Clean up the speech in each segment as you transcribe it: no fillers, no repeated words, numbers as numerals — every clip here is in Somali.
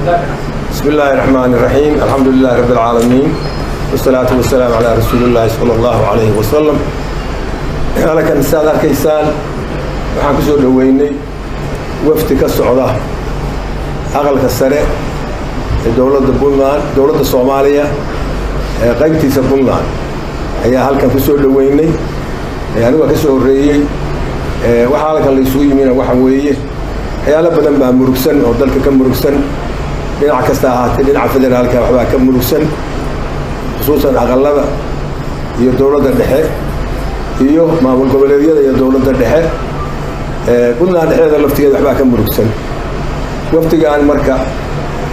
بسم الله الرحمن الرحيم الحمد لله رب العالمين والصلاة والسلام على رسول الله صلى الله عليه وسلم. أنا كان السادة كيسان waxaan kusoo dhaweynay wafdi ka socda aqalka sare ee dowladda Soomaaliya ee qaybtiisa Puntland ayaa halkan kusoo dhaweynay aniga ka soo horeeyay waxa halkan la isugu yimina waxa weeye waxyaalo badan baa murugsan oo dalka ka murugsan dhinac kasta ahaatee dhinaca federaalka waxbaa ka murugsan xusuusan aqalada iyo dowladda dhexe iyo maamul goboleedyada iyo dowladda dhexe Puntland dhexdeeda laftigeeda waxbaa ka murugsan waftigaan marka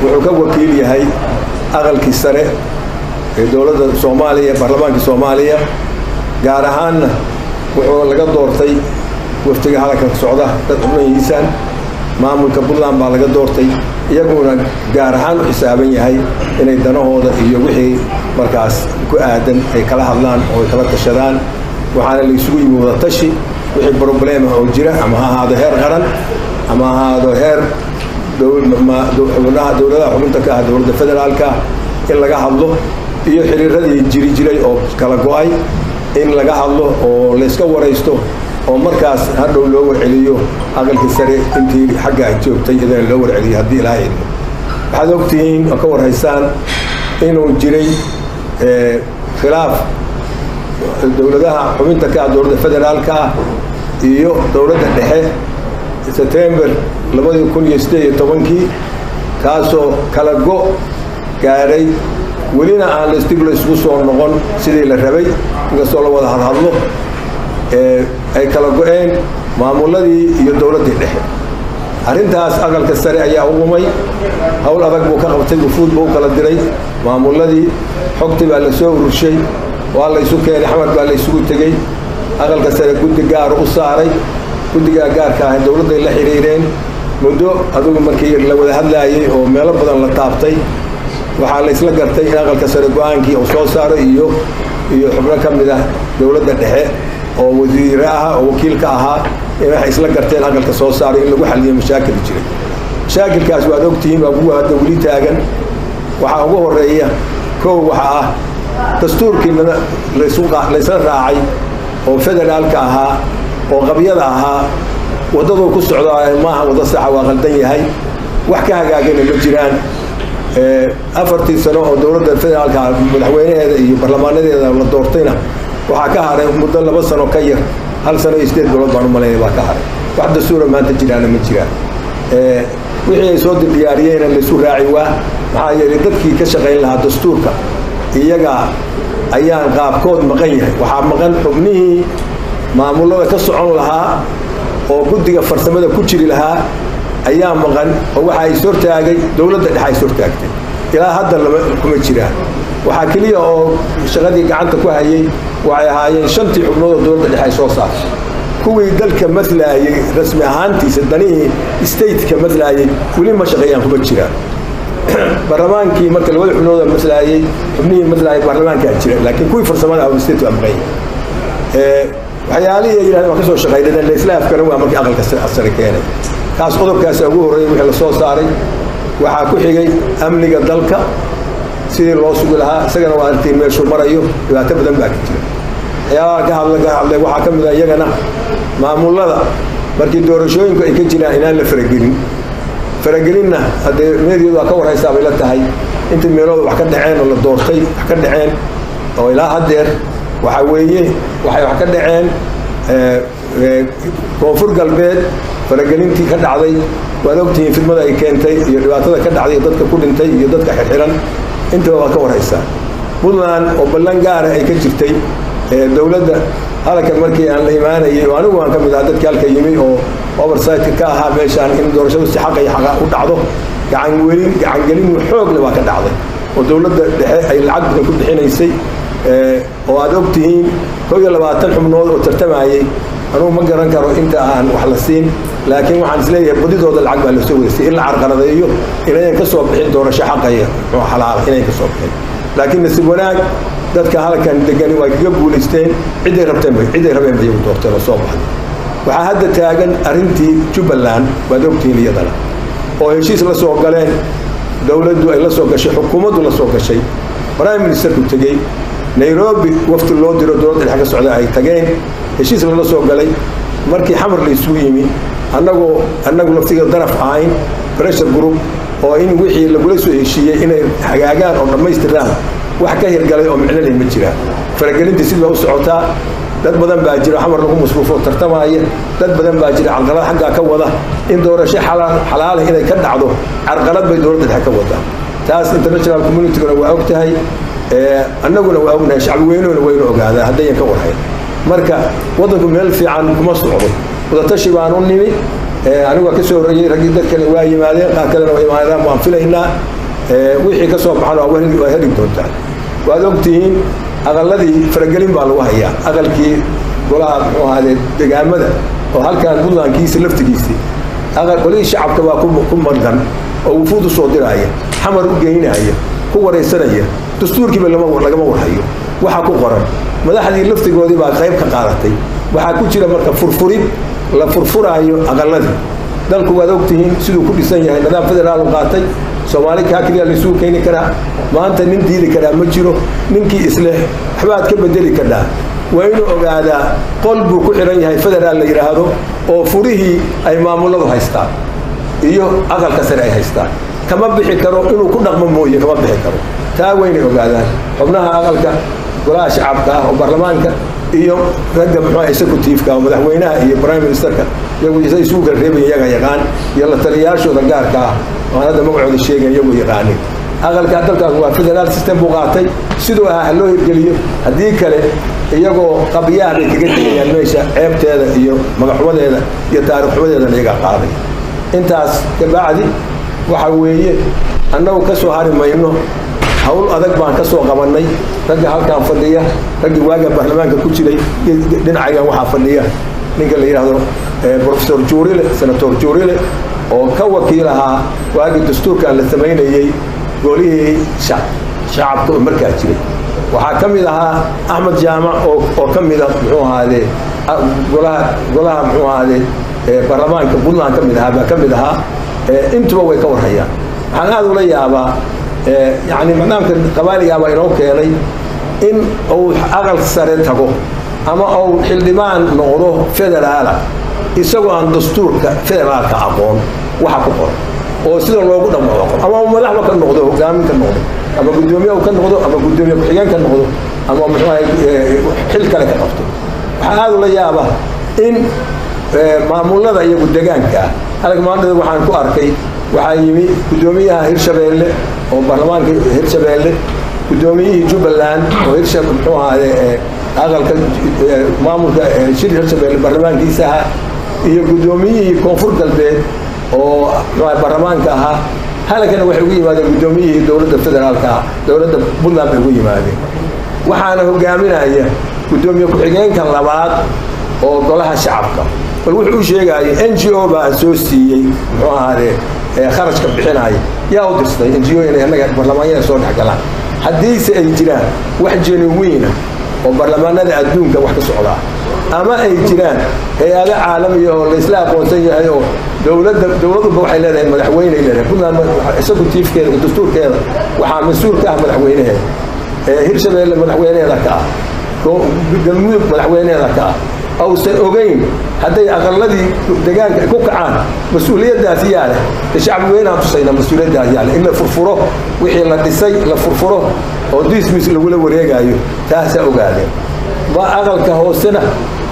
wuxuu ka wakiil yahay aqalkii sare ee dowladda Soomaaliya baarlamaanka Soomaaliya gaar ahaanna wuxuu laga doortay waftiga halka socda dad xubnihiisan maamulka Puntland baa laga doortay iyaguna gaar ahaan u xisaaban yahay inay danahooda iyo wixii markaas ku aadan ay kala hadlaan oo kala tashadaan waxaana la isugu yimid wada tashi wixii problem oo jira ama ha ahaado heer qaran ama ha ahaado heer dowladaha xubinta ka ah dowladda federaalka in laga hadlo iyo xiriiradii jiray oo kala go'ay in laga hadlo oo la iska wareysto oo markaas hadhow loo warceliyo aqalka sare intii xagga ay joogtay idin loo warceliyo hadii ilaahay waxaad ogtihiin oo ka warhaysaan inuu jiray khilaaf dowladaha xubinta ka ah dowladda federaalka iyo dowladda dhexe September 2018 kaasoo kala go gaaray welina aan la isku soo noqon sidii la rabay inkastoo la wada hadlo ay kala go'een maamuladii iyo dowladda dhexe arintaas aqalka sare ayaa u qumay hawl adag buu ka qabtay gufuud buu kala diray maamuladii xogti baa la soo ururshay waa la isu keenay xamar baa la isugu tagay aqalka sare guddi gaar u saaray guddiga gaarka ah dowladda la xiriireen muddo adigu markii la wada hadlaayay oo meelo badan la taabtay waxa la isla gartay in aqalka sare go'aankii uu soo saaro iyo xubno ka mid ah dowladda dhexe oo wasiir ah oo wakiil ka ahaa waxay isla garteen aqalka soo saaro in lagu xalliyo mashaakil jiray mashaakilkaas waad ogtihiin waa kuwa hadda weli taagan waxa ugu horeeya koow waxa ah dastuurkii la isla raacay oo federaalka ahaa oo qabyada ahaa wadadu ku socdaa maaha wada sax waa qaldan yahay wax ka hagaagana ma jiraan afartii sano oo dowladda federaalka madaxweynaheeda iyo baarlamaanadeeda la doortayna waxa ka haray muddo 2 sano ka yar hal sano iyo 8 bilood baan u maleeyay baa ka haray wax dastuur maanta jiraan ma jiraan wixii ay soo diyaariyeen la isu raaci waa maxaa yeelay dadkii ka shaqeyn lahaa dastuurka iyaga ayaan qaabkood maqan yahay waxa maqan xubnihii maamulada ka socon lahaa oo guddiga farsamada ku jiri lahaa ayaa maqan oo waxa ay soo taagay dowladda dhexe ay soo taagtay ilaa hadda lama kuma jiraan waxa kaliya oo shaqadii gacanta ku hayay waxay ahaayeen 5 xubnood oo dowladda dhexe ay soo saartay kuwii dalka maslaayay rasmi ahaantiisa danihii state-ka maslaayay wali ma shaqeeyaan kuma jiraan baarlamaankii marka labada xubnood maslaayay xubnihii maslaayay baarlamaanka jira laakiin kuwii farsamada ah state waa maqan waxyaalihii ilaahay ma ka soo shaqeeyay la isla afkaran waa markii aqalka sare keenay kaas qodobkaas ugu horeeyay wixii la soo saaray waxa ku xigay amniga dalka sidii loo sugi lahaa isagana waa artiin meeshu marayo dhibaato badan baa jira ayaa ka hadlay waxa ka mid ah iyagana maamulada markii doorashooyinku ay ka jiraan inaan la faragelinna hadee meediyadu waa ka warhaysaa bay la tahay inta meelooda wax ka dhaceen oo la doortay wax ka dhaceen oo ilaa hadeer waxa weeye waxay wax ka dhaceen koonfur galbeed faragelintii ka dhacday waad ogtihiin fidmada ay keentay iyo dhibaatada ka dhacday dadka ku dhintay iyo dadka xirxiran inta waa ka warhaysaa Puntland oo ballan gaar ah ay ka jirtay dowladda halkan markii aan la imaanayay oo anigu aan ka mid ah dadka halka yimi oo oversight ka ahaa meeshaan in doorashadu si xaq u dhacdo gacan gelin xoog leh waa ka dhacday oo dowladda dhexe ay lacag ku bixinaysay oo aad ogtihiin 22 xubnood oo tartamayay anuu ma garan karo inta aan wax la siin laakiin waxaan isleeyahay badidooda lacag baa la soo wareysay in la carqaladeeyo inay ka soo bixin doorasho xaqaya oo xalaal inay ka soo bixin laakiin si wanaag dadka halkan degan way kaga guuleysteen ciday rabeen bay u doorteen oo soo baxay waxa hadda taagan arintii Jubbaland waad ogtihiin iyadana oo heshiis la soo galeen dawladdu ay la soo gashay xukuumaddu la soo gashay prime ministerku tagay Nairobi wafti loo diro dowladda xagga socda ay tageen heshiis la soo galay markii xamar la isugu yimi annagu laftiga daraf ahayn pressure group oo in wixii lagu soo heshiiyay inay hagaagaan oo dhameystiraan wax ka hirgalay oo micno leh ma jiraan faragelinta sidii u socotaa dad badan baa jira xamar lagu masruufo tartamaya dad badan baa jira carqalad xagga ka wada in doorasho xalaal inay ka dhacdo carqalad bay dowladda ka wada taas international community-guna waa ogtahay annaguna waa ognahay shacbi weynuna wayna ogaadaa haddayan ka warhayn marka wadanku meel fiican kuma socdo wadatashi baan u nimi anigu ka soo horreeyay ragii dadkana waa yimaadeen qaar kalena waa yimaadeen waan filaynaa wixii ka soo baxana waa heli doontaa waad ogtihiin aqalladii faragelin baa lagu hayaa aqalkii golaha muxuu ahaadee degaamada oo halkaan buntlandkiisa laftigiisii golihii shacabka baa ku mardan oo wufuud u soo diraya xamar u geynaya ku waraysanaya dastuurkiiba lagama warhayo waxaa ku qoran madaxdii laftigoodii baa qayb ka qaadatay waxaa ku jira marka furfurid la furfuraayo aqalladii dalku waad ogtihiin siduu ku dhisan yahay nidaam federaal qaatay Soomaali ka kaliya la isugu keeni karaa maanta nin diili karaa ma jiro ninkii isle waxbaad ka bedeli karaa waa inuu ogaadaa qol buu ku xiran yahay federaal la yiraahdo oo furihii ay maamuladu haystaan iyo aqalka sare ay haystaan kama bixi karo inuu ku dhaqmo mooye kama bixi karo taa weynay ogaadaan xubnaha aqalka golaha shacabka oo baarlamaanka iyo ragga muxuu executive-ka oo madaxweynaha iyo prime minister-ka iyagu isugu kala reebay iyaga yaqaan iyo la taliyaashooda gaarka ah oo hadda magacooda sheegay iyagu yaqaanin aqalka dalkaas waa federal system buu qaatay sidoo ah loo hirgeliyo haddii kale iyagoo qabiyaha bay kaga tegayaan meesha ceebteeda iyo magaxumadeeda iyo taariikhxumadeeda iyaga qaaday intaas ka bacdi waxa weeye annagu ka soo hari mayno hawl adag baan ka soo qabanay ragga halkaan fadhiya ragga waaga baarlamaanka ku jiray dhinacaygan waxaa fadhiya ninka la yiraahdo professor Juurile senator Juurile oo ka wakiil ahaa waagi dastuurka la sameeyay golihii shacabka markaa jiray waxaa ka mid ahaa Ahmed Jaamac oo ka mid ah muxuu ahaadee golaha muxuu ahaadee baarlamaanka Puntland ka mid ahaa baa ka mid ahaa intuba way ka warhayaan waxaan aad ula yaabaa يعني مدامك قبائل يابا إنه كيني إن أو أقل سرين تقو أما أو حلمان نقضه فدرالا يسوي عن دستور فدرال كأقوم وحكومة وسيد الله قد نقضه أما هم لا ما كان نقضه قام كان نقضه أما قدومية وكان نقضه أما قدومية وحيان كان نقضه أما محور حل كله كنقضه هذا ولا يابا إن معمول هذا يقول دجان كا هذا كمان ده وحنا كأركي وحيمي قدومية هيرشبيل oo baarlamaanka Hirshabeelle gudoomiyaha Jubbaland oo Hirshabeelle muxuu ahaa aqalka maamulka Hirshabeelle baarlamaankiisa iyo gudoomiyihii Koonfur Galbeed oo baarlamaanka ahaa halkan waxay ugu yimaadeen gudoomiyihii dawladda federaalka dawladda Puntland ay ugu yimaadeen waxaana hogaaminaya gudoomiye ku-xigeenka labaad oo golaha shacabka bal wuxuu sheegay NGO baa soo siiyay muxuu ahaa kharashka bixinay yaa u dirtay NGO inay anaga baarlamaanka soo dhaxgalaan hadii ay jiraan wax genuine oo baarlamaanada adduunka wax ka socda ama ay jiraan hay'ado caalami ah oo la isla aqoonsan yahay oo dawladdu waxay leedahay madaxweyne leedahay Puntland executive-keeda iyo dastuurkeeda waxa mas'uul ka ah madaxweynaha Hirshabeelle madaxweynaha ka ah galmudug madaxweynaha ka ah أو سأوجين هذا أغلبي دجاج كوكعان مسؤولية ذاتية له الشعب وين عطسينا مسؤولية ذاتية له إلا فرفره وحي لا تسي لا فرفره أو ديس مثل ولا وريجا أيوه تاسع وقاعد ما أغل كهوسنا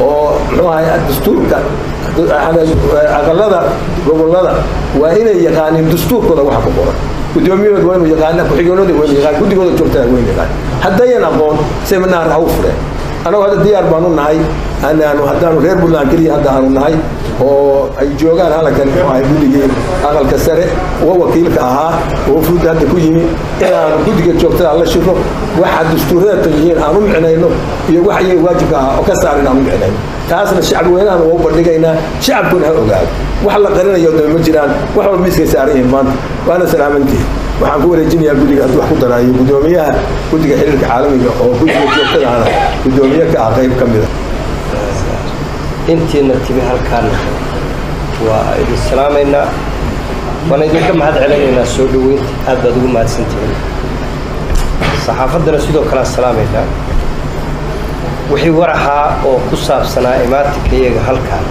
أو هاي الدستور هذا أغلبها قبل وهنا يقان الدستور كذا واحد كبره قدومي وين يقان كحيجونه وين يقان كل كذا شرطة وين يقان هذا ينقون سمنا رأوفره أنا هذا ديار بانون ناي أنا هذا غير بلان كلي هذا أنا ناي أو أي جوجان هلا كان معي بدي أقل كسره وهو وكيل كها وفرود هذا كوجيني أنا بدي جوكت على شوفه واحد دستورات تجين أنا معنا إنه يواحد واجب وكسر أنا معنا تاسنا الشعب وين أنا هو بدينا شعب كله أوجاد وحلا قرينا يوم المجران وحلا مسك سعرين مان وأنا سلامتي waxaan ku wareejinayaa guddiga wax ku daraayo gudoomiyaha guddiga xiriirka caalamiga oo guddiga joogtada ah gudoomiye ka ah qayb kamid ah intiina tibi halkaan waa idin salaamayna وانا idinka mahad celinayna soo dhaweyn aad baad ugu mahadsantihiin saxaafadana sidoo kale salaamayna wixii waraxa oo ku saabsanaa imaatinkayaga halkaan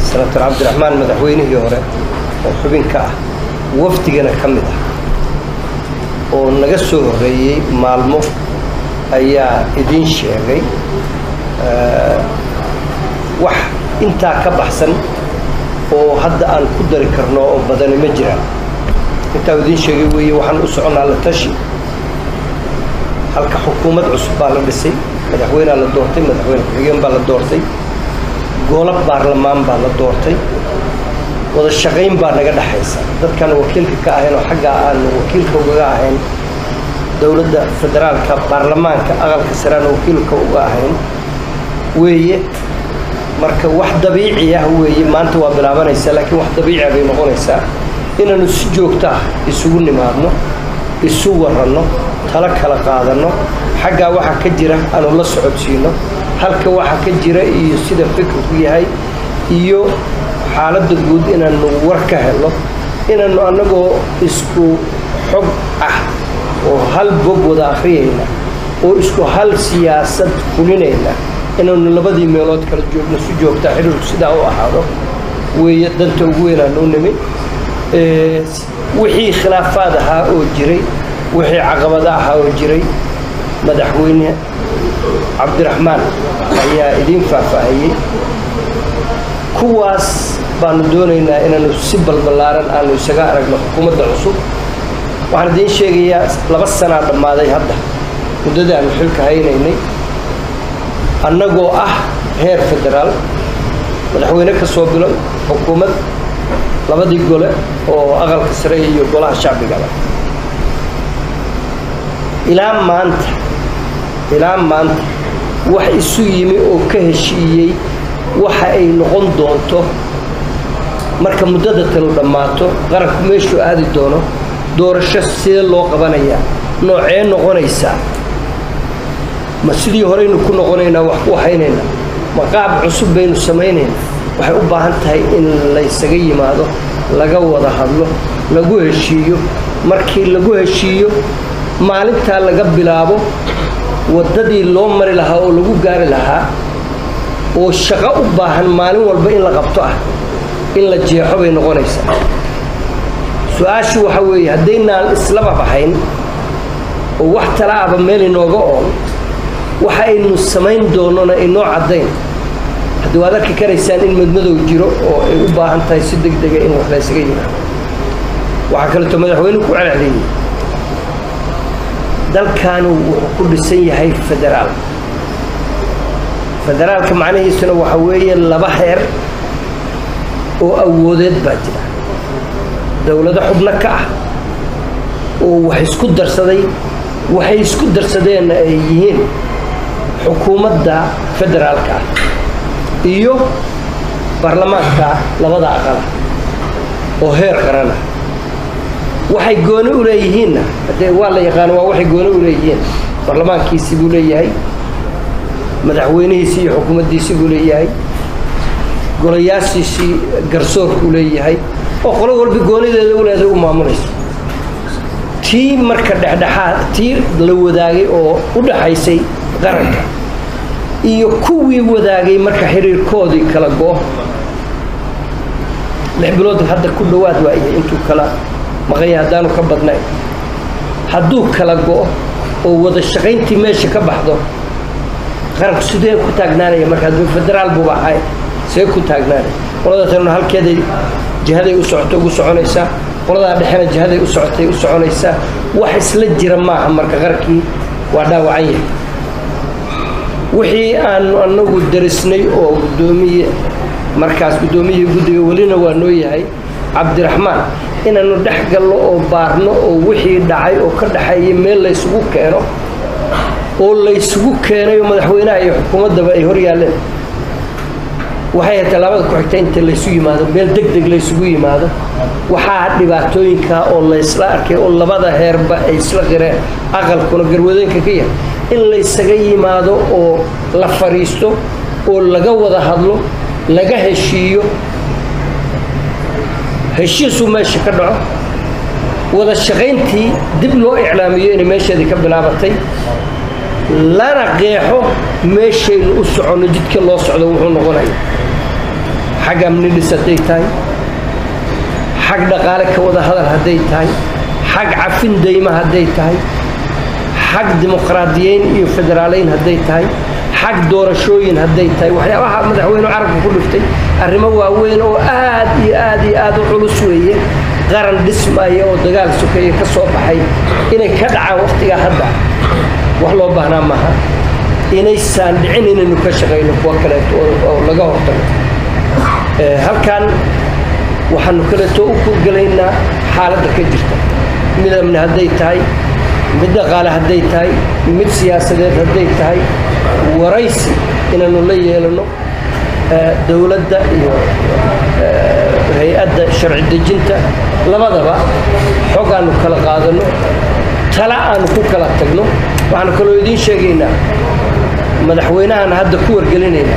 Senator Cabdiraxmaan madaxweynihii hore oo xubinka ah wafdigana ka mid ah oo naga soo horeeyay maalmo ayaa idin sheegay wax intaa ka baxsan oo hadda aan ku dari karno oo badan ma jiraan inta idin sheegay weeye waxaan u soconaa la tashi halka xukuumad cusub baa la dhisay madaxweynaha la doortay madaxweyne ku-xigeen baa la doortay golaha baarlamaan baa la doortay wada shaqayn baa naga dhaxaysa dadkan wakiilka ka aheen oo xagga aan wakiilka uga ahayn dawladda federaalka baarlamaanka aqalka sare aan wakiilka uga ahayn weeye marka wax dabiici ah weeye maanta waa bilaabanaysa laakiin wax dabiici ah bay noqonaysaa inaanu si joogto ah isugu nimaadno isu warano tala kala qaadano xagga waxa ka jira aanu la socodsiino halka waxa ka jira iyo sida fikirku yahay iyo xaaladda guud inaanu war ka helo inaanu anagoo isku xog ah oo hal bog wada akhriyayna oo isku hal siyaasad fulinayna inaanu labadii meelood kala joogno si joogto ah xiriirku sidaa u ahaado weeye danta ugu weyn aan u nimid wixii khilaafaad ahaa oo jiray wixii caqabad ahaa oo jiray madaxweyne Cabdiraxmaan ayaa idin faahfaahiyay kuwaas baanu doonaynaa inaanu si balbalaaran aanu isaga aragno xukuumadda cusub waxaan idin sheegayaa 2 sano dhamaaday hadda muddada aan xilka haynaynay annagoo ah heer federaal madaxweyne ka soo bilo xukuumad labadii gole oo aqalka sare iyo golaha shacbiga ilaa maanta wax isu yimi oo ka heshiiyay waxa ay noqon doonto marka muddada talo dhamaato qaranku meeshu aadi doono doorasho sida loo qabanaya noocee noqonaysa ma sidii horeynu ku noqonaynaa wax ku haynayna ma qaab cusub baynu sameynayna waxay u baahan tahay in la isaga yimaado laga wada hadlo lagu heshiiyo markii lagu heshiiyo maalinta laga bilaabo wadadii loo mari lahaa oo lagu gaari lahaa oo shaqo u baahan maalin walba in la qabto ah in la jeexo bay noqonaysaa su'aashu waxa weeye haddaynan islaba baxayn oo wax talaaba meel inooga oon waxa aynu samayn doonona inoo caddayn haddii waad arki karaysaan in madmadow jiro oo ay u baahan tahay si degdega in wax la isaga yimaado waxaa kaleeto madaxweyne ku celceliyey dalkaanu wuxuu ku dhisan yahay federaalka macnaheeduna waxa weeye 2 heer oo awoodeed baa jira dawladda xubno ka ah oo wax isku darsadeen ay yihiin xukuumadda federaalka iyo baarlamaanka labada aqal oo heer qaran ah waxay gooni u leeyihiin hadee waa la yaqaan waa waxay gooni u leeyihiin baarlamaankiisi buu leeyahay madaxweynihiisi iyo xukuumaddiisi buu leeyahay golayaashiisi garsoorku leeyahay oo qolo walba goonideeda u leedahay u maamulayso tii marka dhexdhexaad tii la wadaagay oo u dhaxaysay qaranka iyo kuwii wadaagay marka xiriirkoodii kala go'o 6 bilood hadda ku dhawaad waayay intuu kala maqay hadaanu ka badnay hadduu kala go'o oo wada shaqayntii meesha ka baxdo qaranku sidee ku taagnaanaya marka hadduu federaal buu ahay see ku taagnaanaya qolada tan halkeeday jihaday u socoto ugu soconaysaa qolada dhexena jihaday u socotay u soconaysaa wax isla jira maaha marka qarkii waa dhaawacan yahay wixii aan anagu darisnay oo gudoomiye markaas gudoomiye guddiga walina waa noo yahay Cabdiraxmaan inaanu dhex galno oo baarno oo wixii dhacay oo ka dhaxeeyay meel la isugu keeno oo la isugu keenay madaxweynaha iyo xukuumadda ay hor yaaleen waxay talaabada ku xigtay inta la isugu yimaado meel degdeg la isugu yimaado waxa dhibaatooyinka oo la isla arkay oo labada heerba ay isla qireen aqalkuna garwadeenka ka yahay in la isaga yimaado oo la fariisto oo laga wada hadlo laga heshiiyo heshiisuu meesha ka dhaco wada shaqayntii dib loo iclaamiyo inay meesheedii ka bilaabatay lana qeexo meeshaynu u soconno jidka loo socdo wuxuu noqonaya xag amni dhis hadday tahay xag dhaqaale ka wada hadal hadday tahay xag cafin dayma hadday tahay xag dimuqraadiyeyn iyo federaaleyn hadday tahay xag doorashooyin hadday tahay waxyaabaha madaxweynuhu carabka ku dhiftay arrimo waaweyn oo aad iyo aad iyo aad u culus weeye qaran dhismaya oo dagaal sokeeye ka soo baxay inay ka dhacaan waqtigaa hadda wax loo baahnaa maaha inaysaan dhicin inaynu ka shaqayno kuwa kaleeto oo laga hortago halkan waxaanu kaleeto u kurgalaynaa xaaladda ka jirta mid amni hadday tahay mid dhaqaale hadday tahay mid siyaasadeed hadday tahay waraysi inaanu la yeelano dowladda iyo hay-adda sharci dejinta labadaba xog aanu kala qaadano tala aanu ku kala tagno waxaanu kaloo idiin sheegaynaa madaxweynahan hadda ku wargelinayna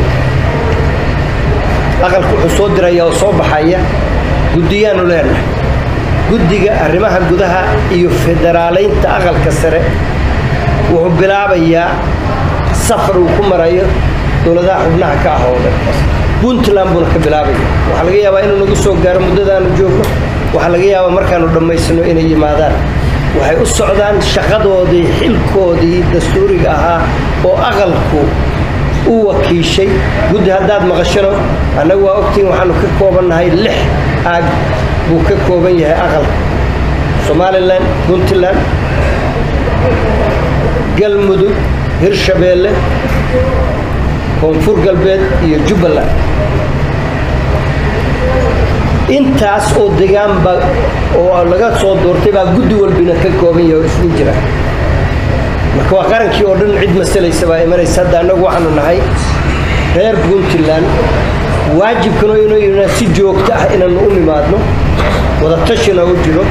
aqalku wuxuu soo diraya oo soo baxaya guddiyaanu leenahay guddiga arrimaha gudaha iyo federaaleynta aqalka sare wuxuu bilaabayaa safar uu ku marayo dowladaha xubnaha ka ah oo dhan puntland buuna ka bilaabaya waxaa laga yaabaa inuu nagu soo gaaro muddadaanu joogno waxaa laga yaabaa markaanu dhammaysano inay yimaadaan waxay u socdaan shaqadoodii xilkoodii dastuuriga ahaa oo aqalku u wakiishay guddi haddaad maqashano annagu waa ogtiin waxaanu ka koobannahay 6 aag buu ka kooban yahay aqalka somalilan puntland galmudug hirshabeelle koonfur galbeed iyo jubbaland intaas oo deegaanba oo laga soo doortay baa guddi walbina ka kooban yahay oo isku jira marka waa qarankii oo dhan cid masalaysa baa imanaysa hadda annagu waxaanu nahay reer puntland waajibkana inuu si joogto ah inaanu u nimaadno wada tashina u jiro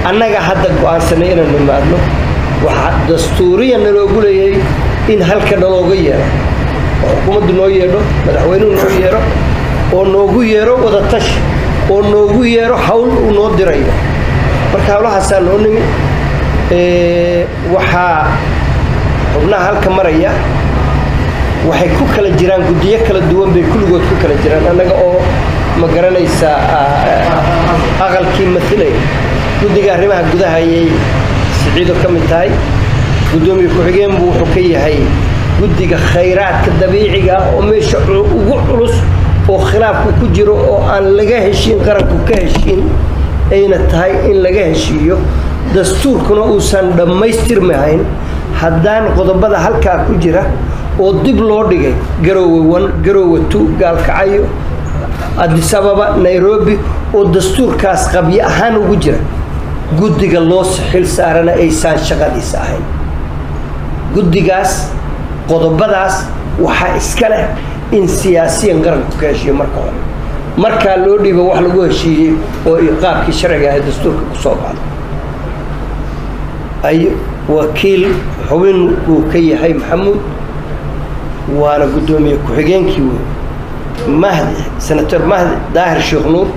annaga hadda go'aansanay inaanu nimaadno waxa dastuuriyan loogu leeyahay in halka dhalooga yeero xukuumaddu noo yeedho madaxweynuhu noo yeero oo noogu yeero wada tashi oo noogu yeero hawl uu noo dirayo marka hawlahaasaan noo nimi waxaa xubnaha halka maraya waxay ku kala jiraan guddiyo kala duwan bay kulligood ku kala jiraan annaga oo ma garanaysaa aqalkii mathilay guddiga arrimaha gudaha ayay siciido ka mid tahay guddoomiye ku-xigeen buu wuxuu ka yahay guddiga khayraadka dabiiciga oo meesha ugu culus oo khilaafku ku jiro oo aan laga heshiin qaranku ka heshiin ayna tahay in laga heshiiyo dastuurkuna uusan dhammaystirmahayn haddaan qodobada halkaa ku jira oo dib loo dhigay garoowe 1 garoowe 2 gaalkacyo addis ababa nairobi oo dastuurkaas qabyo ahaan ugu jira guddiga loo xil saarana aysan shaqadiisa ahayn guddigaas qodobadaas waxaa iska leh in siyaasiyan qaranku ka heshiiyo marka hore markaa loo dhiibo wax lagu heshiiyey oo qaabkii sharciga ah dastuurka ku soo baxday ay wakiil xubin uu ka yahay maxamuud waana guddoomiye ku-xigeenkii wey mahdi senator mahdi daahir sheekh nuur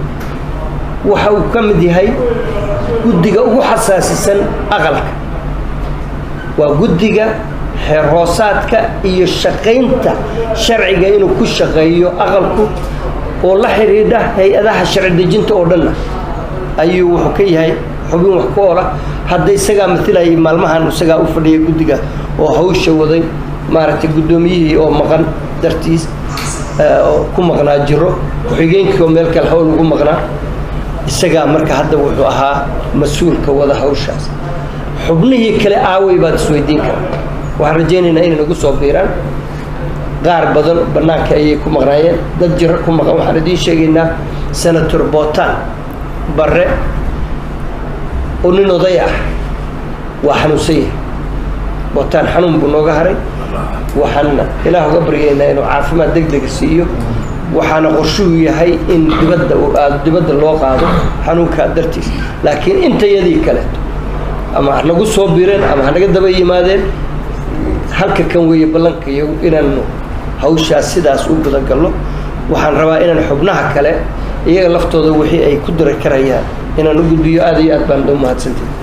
waxa uu ka mid yahay guddiga ugu xasaasisan aqalka waa guddiga xeer hoosaadka iyo shaqaynta sharciga inuu ku shaqeeyo aqalku oo la xiriidha hay-adaha sharci dejinta oo dhanna ayuu wuxuu ka yahay xubin wax ku oola hadda isagaa matilayay maalmahan isagaa u fadhiyay guddiga oo hawsha waday maaragtay guddoomiyihii oo maqan dartiis oo ku maqnaa jiro ku-xigeenkii oo meel kale hawl ugu maqnaa isagaa marka hadda wuxuu ahaa mas-uulka wada hawshaas xubnihii kale aaway baad isweydiin karaa waxaan rajaynaynaa inay nagu soo biiraan qaar badan bannaanka ayay ku maqnaayeen dad jiro ku maqan waxaan idiin sheegaynaa senator bootaan barre oo nin oday ah waa xanuunsan yahay bootaan xanuun buu nooga haray waxaan ilaah uga baryaynaa inuu caafimaad degdega siiyo waxaana qorshuhu yahay in dibadda loo qaado xanuunkaa dartiis laakiin intayadii kaleeto ama hanagu soo bireen ama hanaga daba yimaadeen halka kan weeye ballanka iyagu inaanu hawshaas sidaas u gudagalno waxaan rabaa inaan xubnaha kale iyaga laftooda wixii ay ku diri karayaan inaan u gudbiyo aad iyo aad baan u mahadsantahay